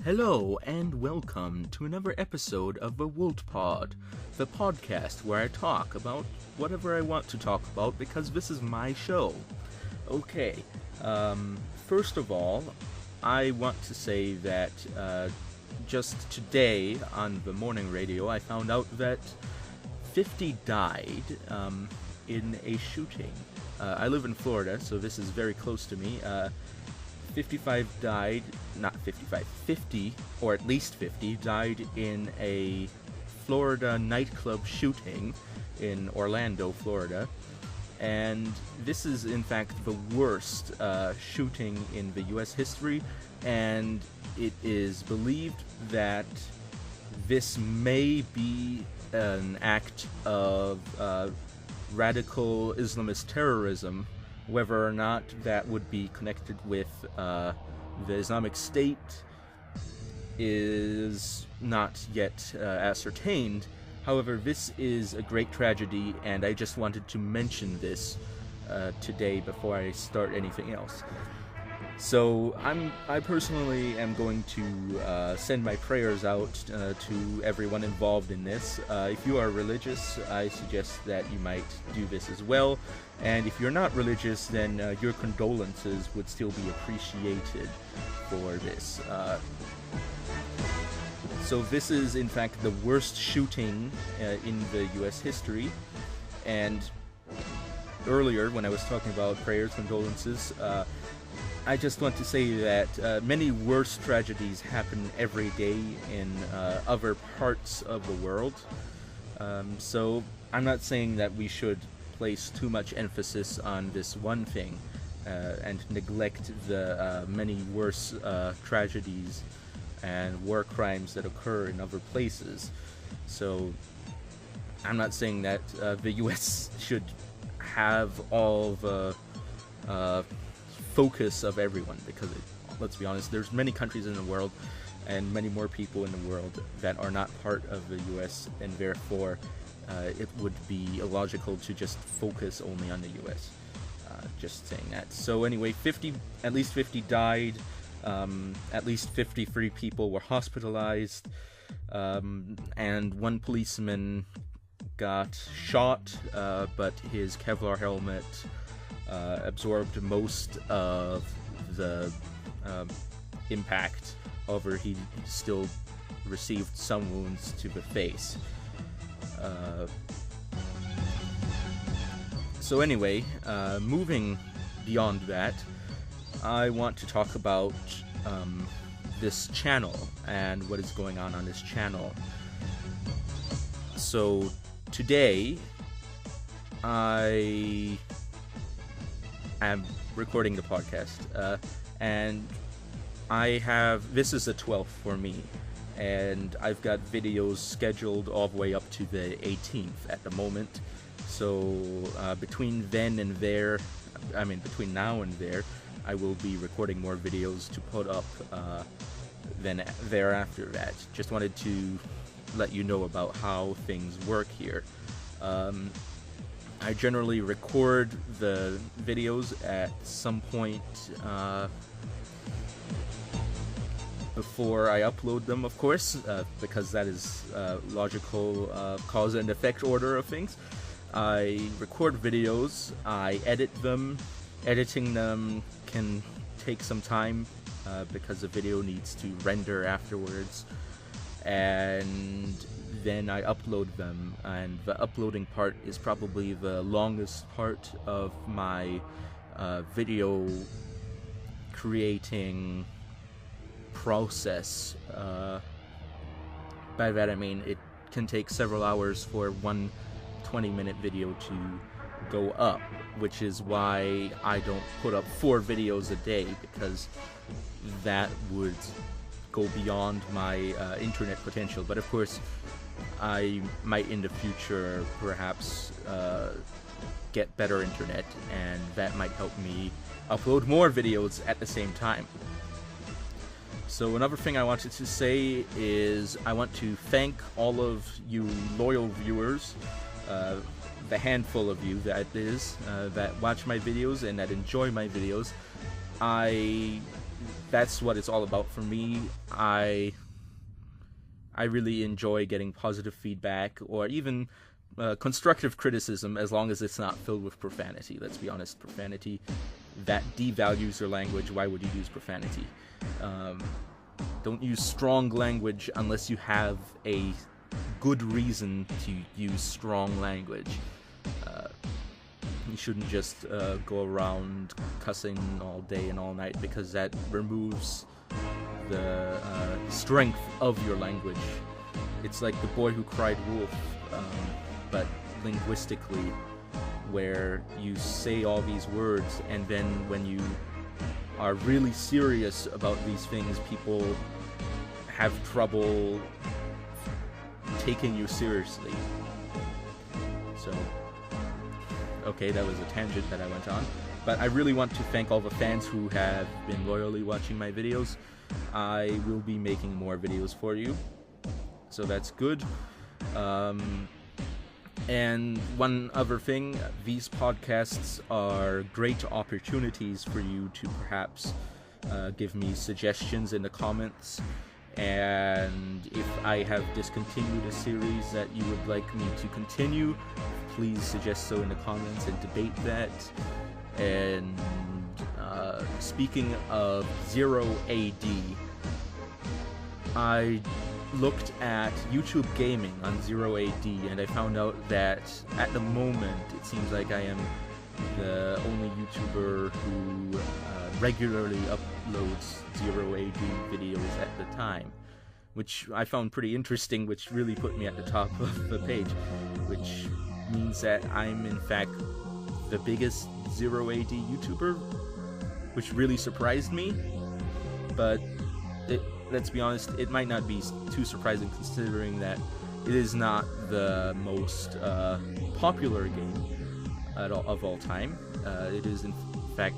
Hello and welcome to another episode of the Vultpod, the podcast where I talk about whatever I want to talk about because this is my show. Okay, first of all, I want to say that just today on the morning radio I found out that 50 died in a shooting. I live in Florida, so this is very close to me. 50, or at least 50, died in a Florida nightclub shooting in Orlando, Florida. And this is, in fact, the worst shooting in the U.S. history, and it is believed that this may be an act of radical Islamist terrorism. Whether or not that would be connected with the Islamic State is not yet ascertained. However, this is a great tragedy, and I just wanted to mention this today before I start anything else. So I personally am going to send my prayers out to everyone involved in this. If you are religious, I suggest that you might do this as well. And if you're not religious, then your condolences would still be appreciated for this. So this is, in fact, the worst shooting in the U.S. history. And earlier, when I was talking about prayers, condolences, I just want to say that many worse tragedies happen every day in other parts of the world. So I'm not saying that we should place too much emphasis on this one thing and neglect the many worse tragedies and war crimes that occur in other places. So I'm not saying that the U.S. should have all the focus of everyone, because let's be honest, there's many countries in the world and many more people in the world that are not part of the US, and therefore it would be illogical to just focus only on the US. Just saying that. So anyway, at least 50 died, at least 53 people were hospitalized, and one policeman got shot, but his Kevlar helmet absorbed most of the impact. However, he still received some wounds to the face. So anyway, moving beyond that, I want to talk about this channel and what is going on this channel. So today, I am recording the podcast, and this is the 12th for me, and I've got videos scheduled all the way up to the 18th at the moment. So between now and there, I will be recording more videos to put up then thereafter that. Just wanted to let you know about how things work here. I generally record the videos at some point before I upload them, of course, because that is logical cause and effect order of things. I record videos, I edit them. Editing them can take some time because the video needs to render afterwards, and then I upload them, and the uploading part is probably the longest part of my video creating process. By that I mean it can take several hours for one 20-minute video to go up, which is why I don't put up 4 videos a day, because that would go beyond my internet potential. But of course, I might in the future perhaps get better internet, and that might help me upload more videos at the same time. So another thing I wanted to say is I want to thank all of you loyal viewers, the handful of you that is, that watch my videos and that enjoy my videos. I that's what it's all about for me. I really enjoy getting positive feedback, or even constructive criticism, as long as it's not filled with profanity. Let's be honest, profanity, that devalues your language. Why would you use profanity? Don't use strong language unless you have a good reason to use strong language. You shouldn't just go around cussing all day and all night, because that removes the strength of your language. It's like The Boy Who Cried Wolf, but linguistically, where you say all these words, and then when you are really serious about these things, people have trouble taking you seriously. So, okay, that was a tangent that I went on, but I really want to thank all the fans who have been loyally watching my videos. I will be making more videos for you, so that's good. And one other thing, these podcasts are great opportunities for you to perhaps give me suggestions in the comments. And if I have discontinued a series that you would like me to continue, please suggest so in the comments and debate that. And speaking of 0 AD, I looked at YouTube gaming on 0 AD, and I found out that at the moment it seems like I am the only YouTuber who regularly uploads 0 AD videos at the time, which I found pretty interesting, which really put me at the top of the page, which means that I'm in fact the biggest 0 AD YouTuber, which really surprised me. But let's be honest, it might not be too surprising, considering that it is not the most popular game of all time. It is in fact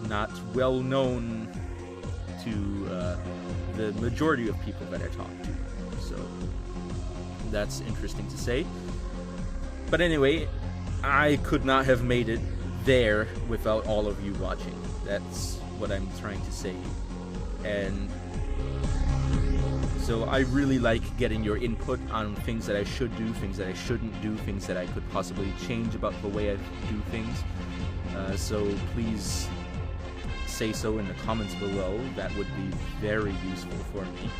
not well known to the majority of people that I talk to, so that's interesting to say. But anyway, I could not have made it there without all of you watching. That's what I'm trying to say. And so I really like getting your input on things that I should do, things that I shouldn't do, things that I could possibly change about the way I do things. So please say so in the comments below. That would be very useful for me.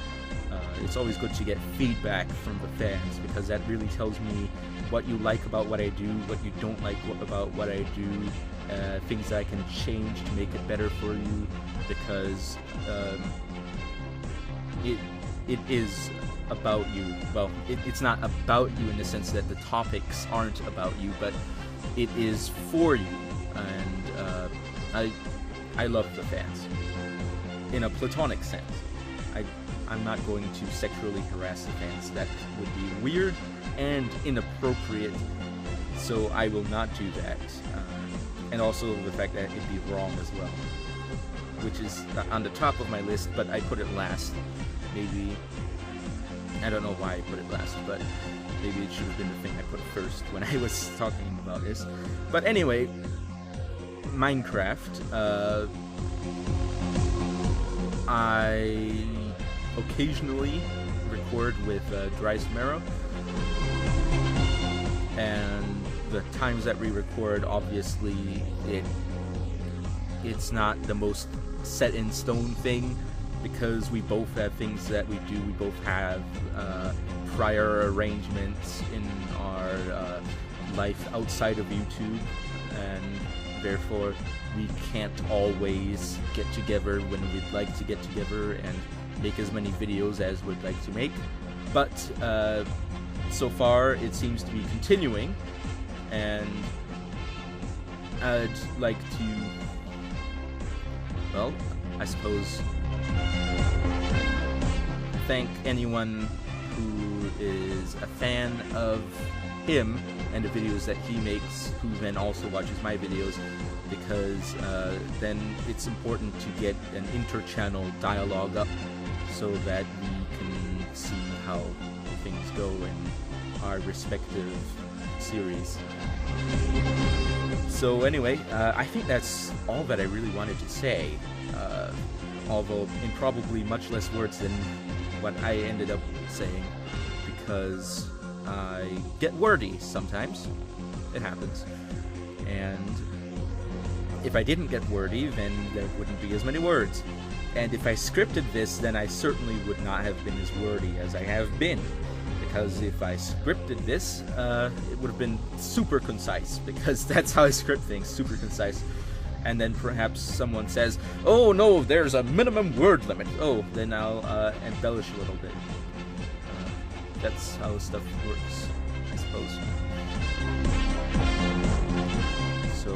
It's always good to get feedback from the fans, because that really tells me what you like about what I do, what you don't like about what I do, things that I can change to make it better for you, because it is about you. Well, it's not about you in the sense that the topics aren't about you, but it is for you, and I love the fans in a platonic sense. I'm not going to sexually harass the fans. That would be weird and inappropriate, so I will not do that. And also the fact that it'd be wrong as well, which is on the top of my list, but I put it last. Maybe, I don't know why I put it last, but maybe it should have been the thing I put first when I was talking about this. But anyway, Minecraft, I occasionally record with Dry Samaro, and the times that we record, obviously it's not the most set in stone thing, because we both have things that we do. We both have prior arrangements in our life outside of YouTube, and therefore we can't always get together when we'd like to get together and make as many videos as we'd like to make. But so far it seems to be continuing, and I'd like to, well, I suppose, thank anyone who is a fan of him and the videos that he makes, who then also watches my videos, because then it's important to get an inter-channel dialogue up so that we can see how things go in our respective series. So anyway, I think that's all that I really wanted to say. although in probably much less words than what I ended up saying, because I get wordy sometimes. It happens. And if I didn't get wordy, then there wouldn't be as many words. And if I scripted this, then I certainly would not have been as wordy as I have been. Because if I scripted this, it would have been super concise, because that's how I script things, super concise. And then perhaps someone says, oh no, there's a minimum word limit. Oh, then I'll embellish a little bit. That's how stuff works, I suppose. So,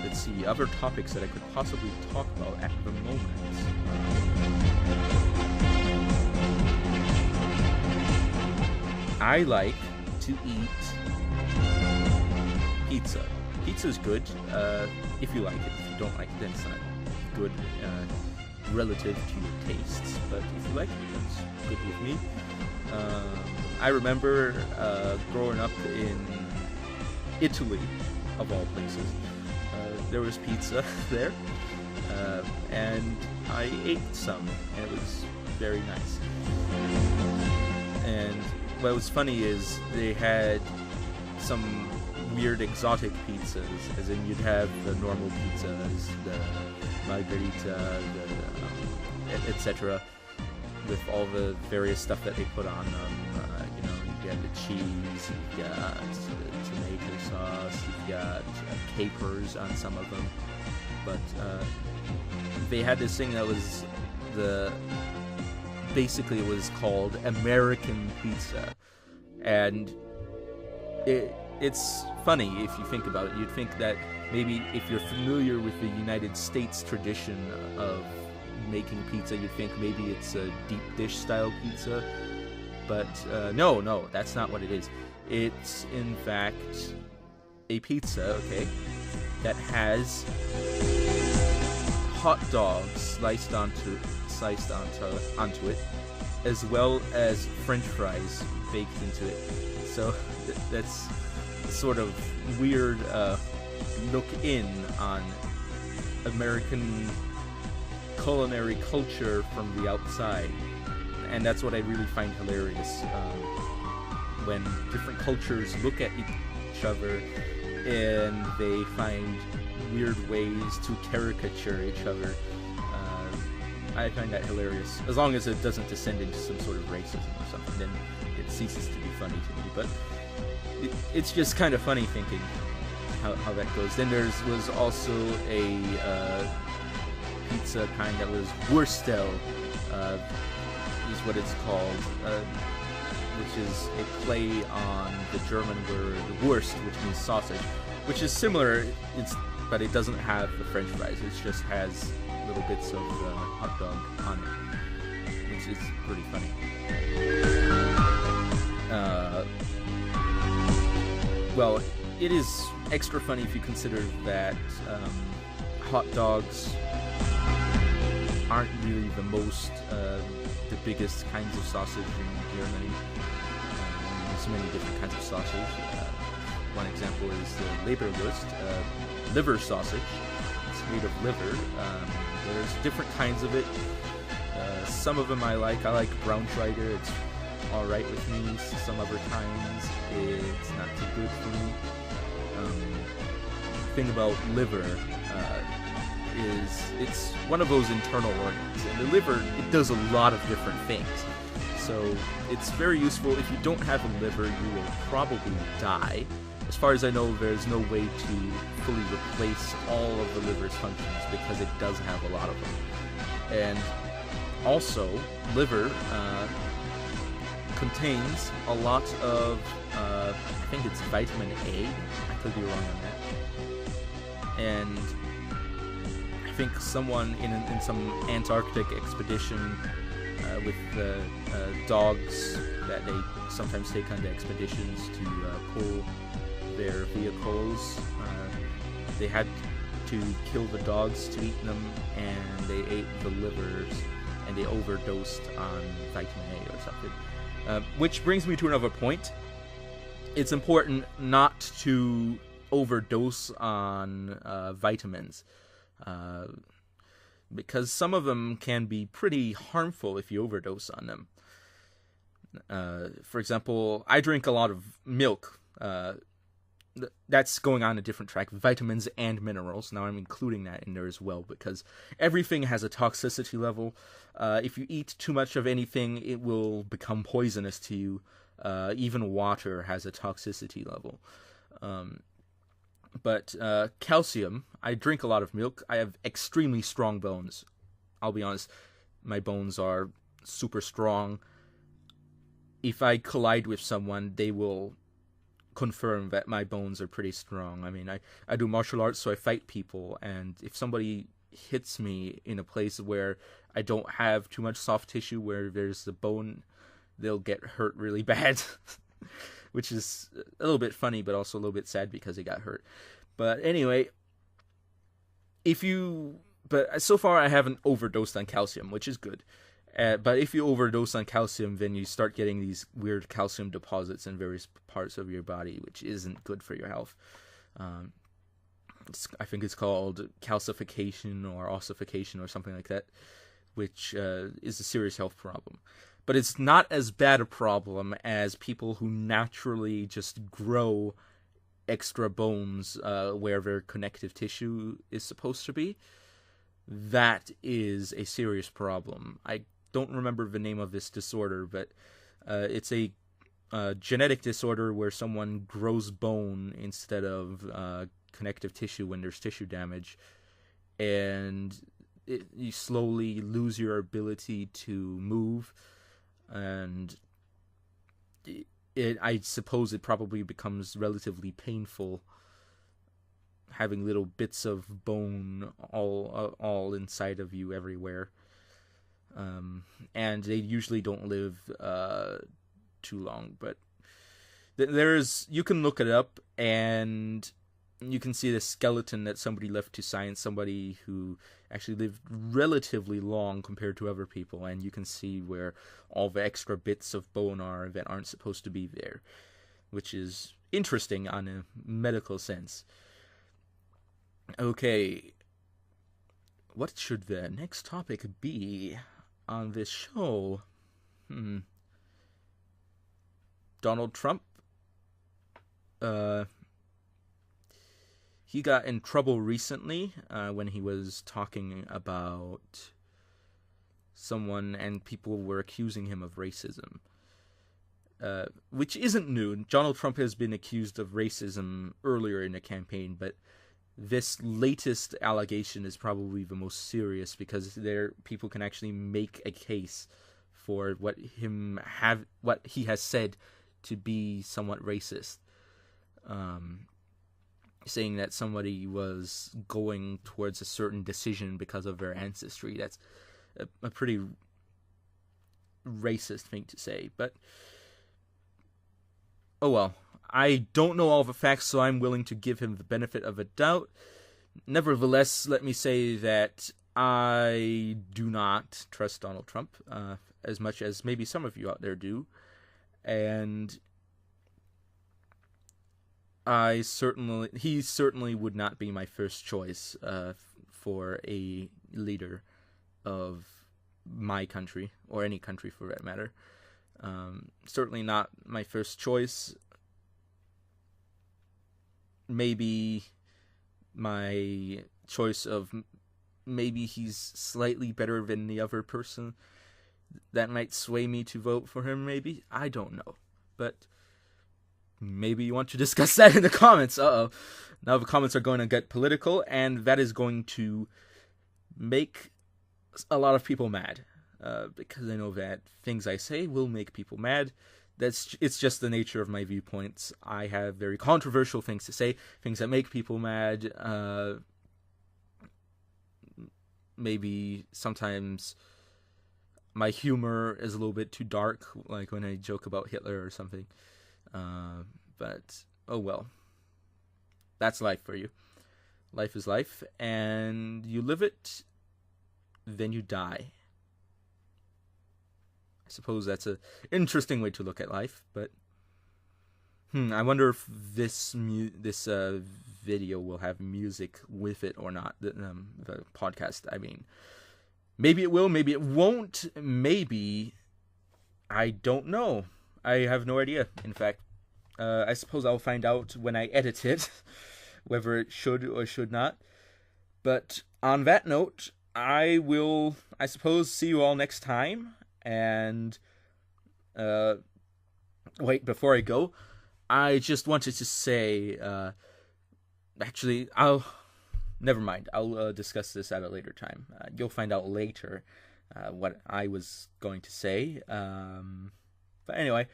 let's see, other topics that I could possibly talk about at the moment. I like to eat pizza. Pizza's good, if you like it. If you don't like it, then it's not good relative to your tastes. But if you like it, that's good with me. I remember growing up in Italy, of all places. There was pizza there, and I ate some, and it was very nice. And what was funny is they had some weird exotic pizzas, as in you'd have the normal pizzas, the margherita, etc., with all the various stuff that they put on them. You got the cheese, you got the tomato sauce, you got capers on some of them. But they had this thing that was basically it was called American pizza, and it's funny if you think about it. You'd think that maybe if you're familiar with the United States tradition of making pizza, you'd think maybe it's a deep dish style pizza, but no, that's not what it is. It's in fact a pizza, okay, that has hot dogs sliced onto it, as well as French fries baked into it. So that's sort of weird look in on American culinary culture from the outside, and that's what I really find hilarious, when different cultures look at each other and they find weird ways to caricature each other. I find that hilarious, as long as it doesn't descend into some sort of racism or something, then it ceases to be funny to me. But it's just kind of funny thinking how that goes. Then there was also a pizza kind that was Wurstel, is what it's called, which is a play on the German word Wurst, which means sausage, which is similar, but it doesn't have the French fries. It just has little bits of hot dog on it, which is pretty funny. Well, it is extra funny if you consider that hot dogs aren't really the biggest kinds of sausage in Germany. There's many different kinds of sausage. One example is the Leberwurst, liver sausage. It's made of liver. There's different kinds of it. Some of them I like. I like Braunschweiger. It's alright with me. Some other times it's not too good for me. The thing about liver is it's one of those internal organs, and the liver, it does a lot of different things. So it's very useful. If you don't have a liver, you will probably die. As far as I know, there's no way to fully replace all of the liver's functions, because it does have a lot of them. And also, liver contains a lot of, I think it's vitamin A. I could be wrong on that. And I think someone in some Antarctic expedition with dogs that they sometimes take on the expeditions to pull their vehicles, they had to kill the dogs to eat them, and they ate the livers, and they overdosed on vitamin A or something. Which brings me to another point. It's important not to overdose on vitamins. because some of them can be pretty harmful if you overdose on them. For example, I drink a lot of milk. That's going on a different track. Vitamins and minerals. Now I'm including that in there as well, because everything has a toxicity level. If you eat too much of anything, it will become poisonous to you. Even water has a toxicity level. But calcium, I drink a lot of milk. I have extremely strong bones. I'll be honest, my bones are super strong. If I collide with someone, they will confirm that my bones are pretty strong. I mean, I do martial arts, so I fight people, and if somebody hits me in a place where I don't have too much soft tissue, where there's the bone, they'll get hurt really bad. Which is a little bit funny, but also a little bit sad because they got hurt. But anyway, but so far I haven't overdosed on calcium, which is good. But if you overdose on calcium, then you start getting these weird calcium deposits in various parts of your body, which isn't good for your health. I think it's called calcification or ossification or something like that, which is a serious health problem. But it's not as bad a problem as people who naturally just grow extra bones where their connective tissue is supposed to be. That is a serious problem. I don't remember the name of this disorder, but it's a genetic disorder where someone grows bone instead of connective tissue when there's tissue damage, and you slowly lose your ability to move, and I suppose it probably becomes relatively painful having little bits of bone all inside of you everywhere. And they usually don't live too long, but you can look it up and you can see the skeleton that somebody left to science, somebody who actually lived relatively long compared to other people, and you can see where all the extra bits of bone are that aren't supposed to be there, which is interesting on a medical sense. Okay, what should the next topic be on this show? Donald Trump. He got in trouble recently when he was talking about someone and people were accusing him of racism, which isn't new. Donald Trump has been accused of racism earlier in the campaign, but this latest allegation is probably the most serious because people can actually make a case for what he has said to be somewhat racist. Saying that somebody was going towards a certain decision because of their ancestry. That's a pretty racist thing to say, but oh well. I don't know all the facts, so I'm willing to give him the benefit of a doubt. Nevertheless, let me say that I do not trust Donald Trump as much as maybe some of you out there do, and he certainly would not be my first choice for a leader of my country, or any country for that matter. Certainly not my first choice. Maybe my choice of maybe he's slightly better than the other person. That might sway me to vote for him, maybe. I don't know. But maybe you want to discuss that in the comments. Uh-oh. Now the comments are going to get political, and that is going to make a lot of people mad. Because I know that things I say will make people mad. It's just the nature of my viewpoints. I have very controversial things to say, things that make people mad. Maybe sometimes my humor is a little bit too dark, like when I joke about Hitler or something. But, oh well. That's life for you. Life is life, and you live it, then you die. I suppose that's an interesting way to look at life, but I wonder if this video will have music with it or not. The podcast, I mean. Maybe it will, maybe it won't, maybe... I don't know. I have no idea, in fact. I suppose I'll find out when I edit it, whether it should or should not. But on that note, I will, I suppose, see you all next time. And, wait, before I go, I just wanted to say, actually, never mind. I'll discuss this at a later time. You'll find out later what I was going to say. But anyway,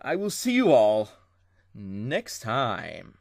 I will see you all next time.